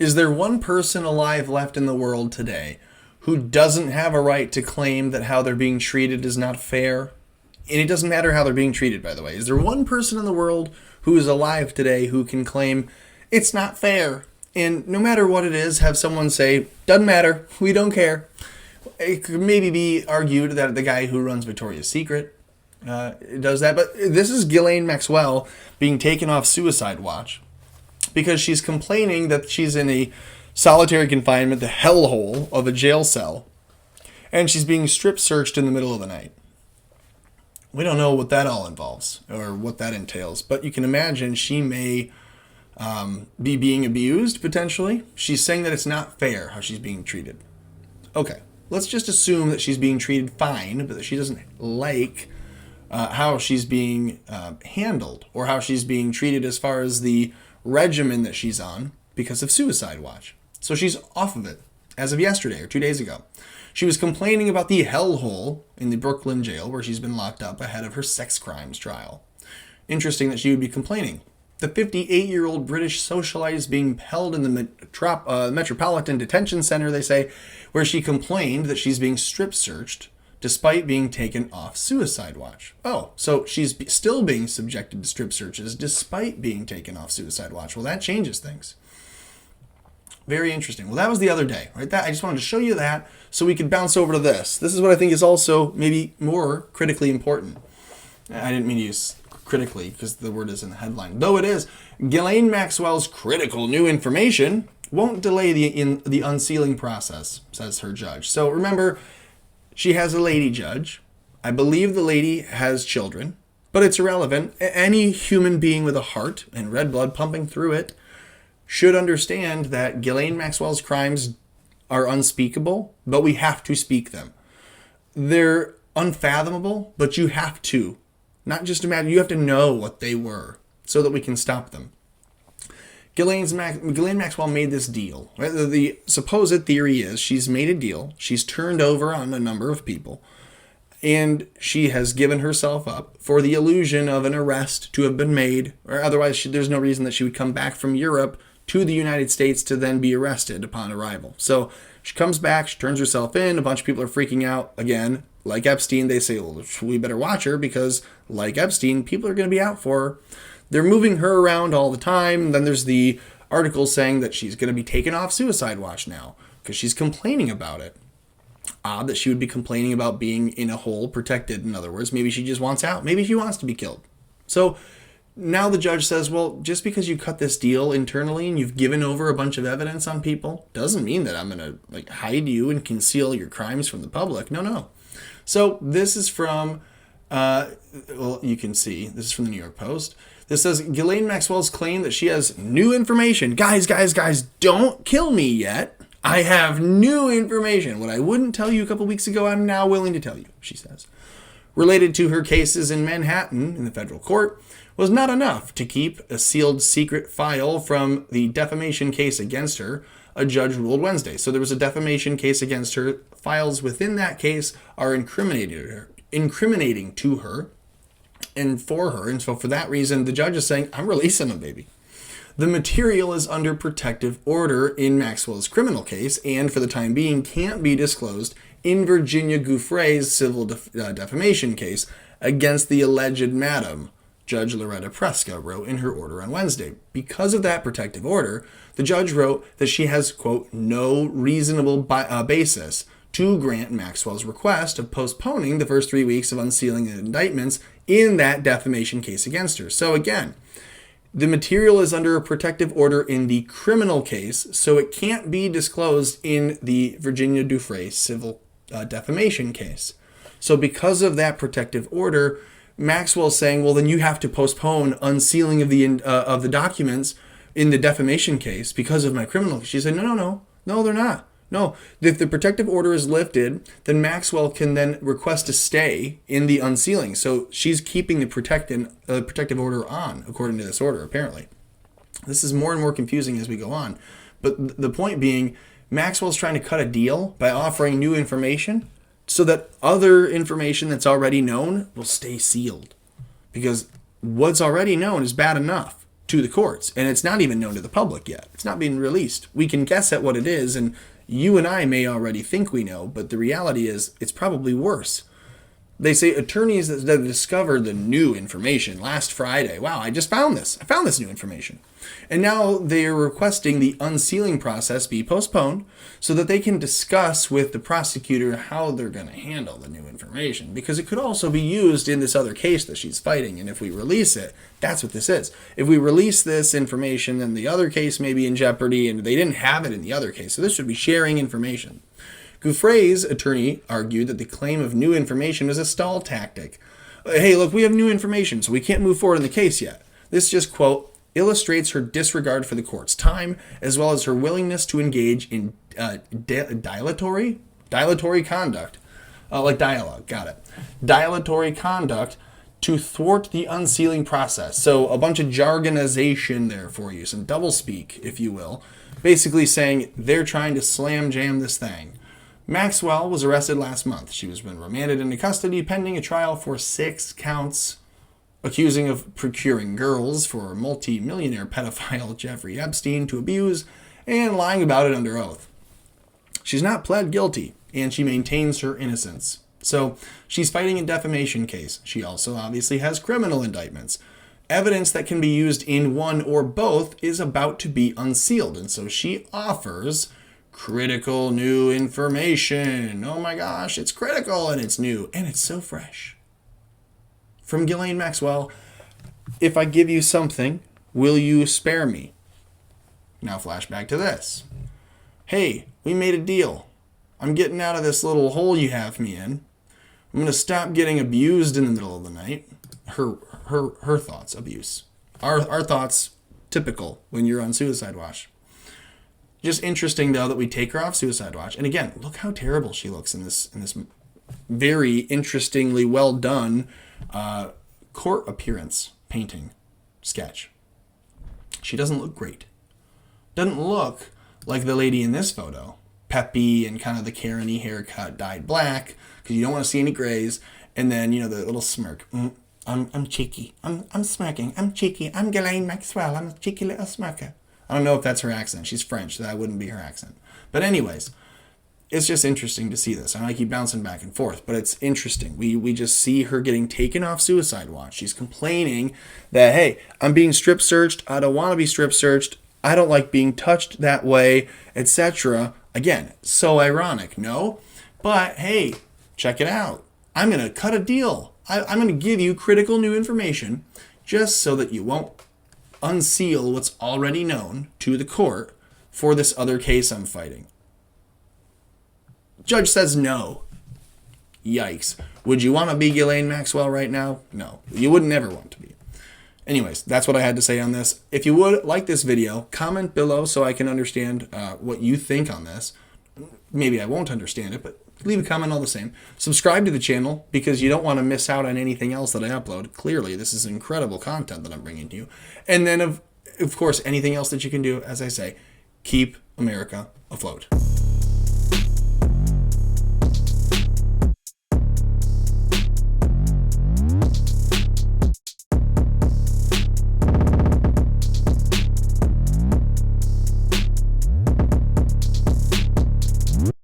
Is there one person alive left in the world today who doesn't have a right to claim that how they're being treated is not fair? And it doesn't matter how they're being treated, by the way. Is there one person in the world who is alive today who can claim it's not fair? And no matter what it is, have someone say, doesn't matter, we don't care. It could maybe be argued that the guy who runs Victoria's Secret does that. But this is Ghislaine Maxwell being taken off suicide watch because she's complaining that she's in a solitary confinement, the hellhole of a jail cell, and she's being strip searched in the middle of the night. We don't know what that all involves or what that entails, but you can imagine she may be being abused, potentially. She's saying that it's not fair how she's being treated. Okay, let's just assume that she's being treated fine, but that she doesn't like how she's being handled or how she's being treated as far as the regimen that she's on because of suicide watch. So she's off of it as of yesterday or 2 days ago. She was complaining about the hellhole in the Brooklyn jail where she's been locked up ahead of her sex crimes trial. Interesting that she would be complaining. The 58-year-old British socialite is being held in the Metropolitan Detention Center, they say, where she complained that she's being strip searched despite being taken off suicide watch. Oh, so she's still being subjected to strip searches despite being taken off suicide watch. Well, that changes things. Very interesting. Well, that was the other day, right? I just wanted to show you that so we could bounce over to this. This is what I think is also maybe more critically important. I didn't mean to use critically because the word is in the headline. Though it is, Ghislaine Maxwell's critical new information won't delay the unsealing process, says her judge. So remember, she has a lady judge. I believe the lady has children, but it's irrelevant. Any human being with a heart and red blood pumping through it should understand that Ghislaine Maxwell's crimes are unspeakable, but we have to speak them. They're unfathomable, but you have to. Not just imagine, you have to know what they were so that we can stop them. Ghislaine Maxwell made this deal. Right? The supposed theory is she's made a deal. She's turned over on a number of people. And she has given herself up for the illusion of an arrest to have been made. Or otherwise, there's no reason that she would come back from Europe to the United States to then be arrested upon arrival. So she comes back, she turns herself in. A bunch of people are freaking out. Again, like Epstein, they say, well, we better watch her because, like Epstein, people are going to be out for her. They're moving her around all the time. Then there's the article saying that she's going to be taken off suicide watch now because she's complaining about it. Odd that she would be complaining about being in a hole, protected, in other words. Maybe she just wants out. Maybe she wants to be killed. So now the judge says, well, just because you cut this deal internally and you've given over a bunch of evidence on people doesn't mean that I'm going to hide you and conceal your crimes from the public. No. So this is from, you can see, this is from the New York Post. This says, Ghislaine Maxwell's claim that she has new information. Guys, don't kill me yet. I have new information. What I wouldn't tell you a couple weeks ago, I'm now willing to tell you, she says. Related to her cases in Manhattan in the federal court, was not enough to keep a sealed secret file from the defamation case against her, a judge ruled Wednesday. So there was a defamation case against her. Files within that case are incriminating to her and for her. And so for that reason, the judge is saying, I'm releasing them, baby. The material is under protective order in Maxwell's criminal case and for the time being can't be disclosed in Virginia Gouffre's civil defamation case against the alleged madam, Judge Loretta Preska wrote in her order on Wednesday. Because of that protective order, the judge wrote that she has, quote, no reasonable basis to grant Maxwell's request of postponing the first 3 weeks of unsealing the indictments in that defamation case against her. So again, the material is under a protective order in the criminal case, so it can't be disclosed in the Virginia Gouffre civil defamation case. So because of that protective order, Maxwell's saying, well, then you have to postpone unsealing of the documents in the defamation case because of my criminal case. She said, no, they're not. No, if the protective order is lifted, then Maxwell can then request a stay in the unsealing. So she's keeping the protective order on, according to this order, apparently. This is more and more confusing as we go on. But the point being, Maxwell's trying to cut a deal by offering new information so that other information that's already known will stay sealed. Because what's already known is bad enough. to the courts, and it's not even known to the public yet. It's not being released. We can guess at what it is, and you and I may already think we know, but the reality is it's probably worse. They say attorneys that discovered the new information last Friday. Wow, I just found this. I found this new information. And now they are requesting the unsealing process be postponed so that they can discuss with the prosecutor how they're going to handle the new information, because it could also be used in this other case that she's fighting. And if we release it, that's what this is. If we release this information, then the other case may be in jeopardy, and they didn't have it in the other case. So this would be sharing information. Gislaine's attorney argued that the claim of new information is a stall tactic. Hey, look, we have new information, so we can't move forward in the case yet. This just, quote, illustrates her disregard for the court's time, as well as her willingness to engage in dilatory conduct. Like dialogue, got it. Dilatory conduct to thwart the unsealing process. So a bunch of jargonization there for you, some doublespeak, if you will, basically saying they're trying to slam jam this thing. Maxwell was arrested last month. She was been remanded into custody pending a trial for 6 counts, accusing of procuring girls for multi-millionaire pedophile Jeffrey Epstein to abuse and lying about it under oath. She's not pled guilty, and she maintains her innocence. So she's fighting a defamation case. She also obviously has criminal indictments. Evidence that can be used in one or both is about to be unsealed, and so she offers critical new information. Oh my gosh, it's critical and it's new and it's so fresh. From Ghislaine Maxwell, if I give you something, will you spare me? Now flashback to this. Hey, we made a deal. I'm getting out of this little hole you have me in. I'm going to stop getting abused in the middle of the night. Her thoughts, abuse. Our thoughts, typical when you're on suicide watch. Just interesting, though, that we take her off suicide watch. And again, look how terrible she looks in this very interestingly well done court appearance painting sketch. She doesn't look great. Doesn't look like the lady in this photo. Peppy and kind of the Karen-y haircut dyed black because you don't want to see any grays. And then, the little smirk. I'm cheeky. I'm smirking. I'm cheeky. I'm Ghislaine Maxwell. I'm a cheeky little smirker. I don't know if that's her accent. She's French. That wouldn't be her accent. But anyways, it's just interesting to see this. I keep bouncing back and forth, but it's interesting. We just see her getting taken off suicide watch. She's complaining that, hey, I'm being strip searched. I don't want to be strip searched. I don't like being touched that way, etc. Again, so ironic, no? But hey, check it out. I'm going to cut a deal. I'm going to give you critical new information just so that you won't unseal what's already known to the court for this other case I'm fighting. Judge says no. Yikes. Would you want to be Ghislaine Maxwell right now? No. You wouldn't ever want to be. Anyways, that's what I had to say on this. If you would like this video, comment below so I can understand what you think on this. Maybe I won't understand it, but leave a comment all the same. Subscribe to the channel because you don't want to miss out on anything else that I upload. Clearly, this is incredible content that I'm bringing to you. And then, of course, anything else that you can do, as I say, keep America afloat.